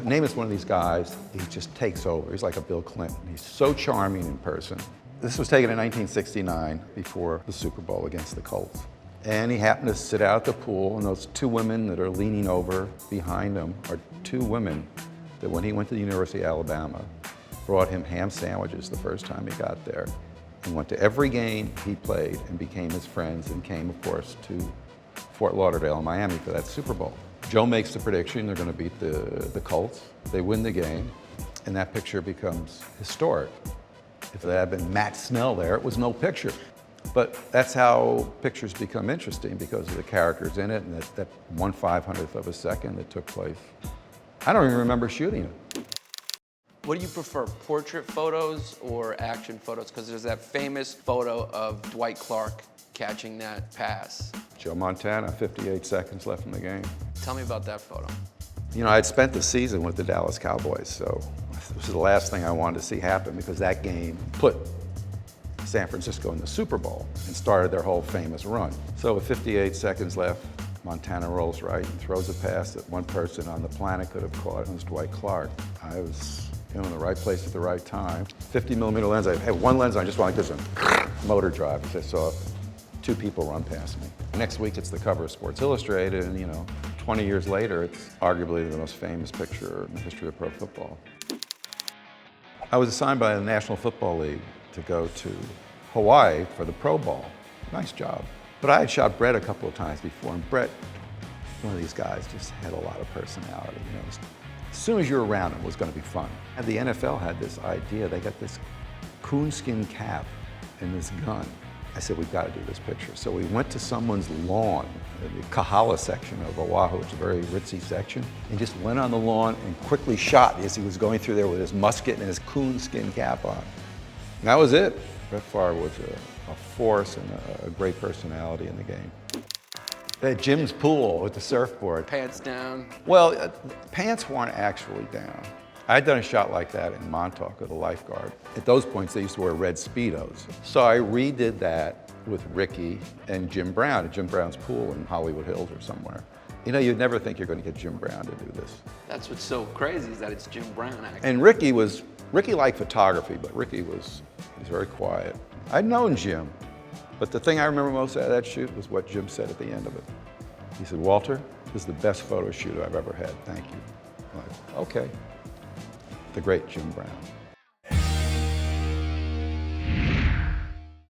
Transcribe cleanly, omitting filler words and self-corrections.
Namath's one of these guys, he just takes over. He's like a Bill Clinton. He's so charming in person. This was taken in 1969 before the Super Bowl against the Colts. And he happened to sit out at the pool, and those two women that are leaning over behind him are two women that when he went to the University of Alabama, brought him ham sandwiches the first time he got there, and went to every game he played and became his friends and came, of course, to Fort Lauderdale and Miami for that Super Bowl. Joe makes the prediction they're going to beat the Colts. They win the game, and that picture becomes historic. If there had been Matt Snell there, it was no picture. But that's how pictures become interesting, because of the characters in it and that 1/500th of a second that took place. I don't even remember shooting it. What do you prefer, portrait photos or action photos? Because there's that famous photo of Dwight Clark catching that pass. Joe Montana, 58 seconds left in the game. Tell me about that photo. You know, I'd spent the season with the Dallas Cowboys, so this was the last thing I wanted to see happen, because that game put San Francisco in the Super Bowl and started their whole famous run. So with 58 seconds left, Montana rolls right and throws a pass that one person on the planet could have caught, and it was Dwight Clark. I was in the right place at the right time. 50mm lens, I had one lens, I just went like this one, motor drive, because I saw two people run past me. Next week it's the cover of Sports Illustrated, and 20 years later, it's arguably the most famous picture in the history of pro football. I was assigned by the National Football League to go to Hawaii for the Pro Bowl. Nice job. But I had shot Brett a couple of times before, and Brett, one of these guys, just had a lot of personality. As soon as you're around him, it was going to be fun. And the NFL had this idea. They got this coonskin cap and this gun. I said, we've got to do this picture. So we went to someone's lawn, the Kahala section of Oahu. It's a very ritzy section, and just went on the lawn and quickly shot as he was going through there with his musket and his coonskin cap on. And that was it. Brett Favre was a force and a great personality in the game. At Jim's pool with the surfboard. Pants down. Well, pants weren't actually down. I'd done a shot like that in Montauk with a lifeguard. At those points, they used to wear red Speedos. So I redid that with Ricky and Jim Brown at Jim Brown's pool in Hollywood Hills or somewhere. You'd never think you're going to get Jim Brown to do this. That's what's so crazy, is that it's Jim Brown acting. And Ricky liked photography, but Ricky was very quiet. I'd known Jim, but the thing I remember most out of that shoot was what Jim said at the end of it. He said, "Walter, this is the best photo shoot I've ever had. Thank you." I'm like, okay. The great Jim Brown.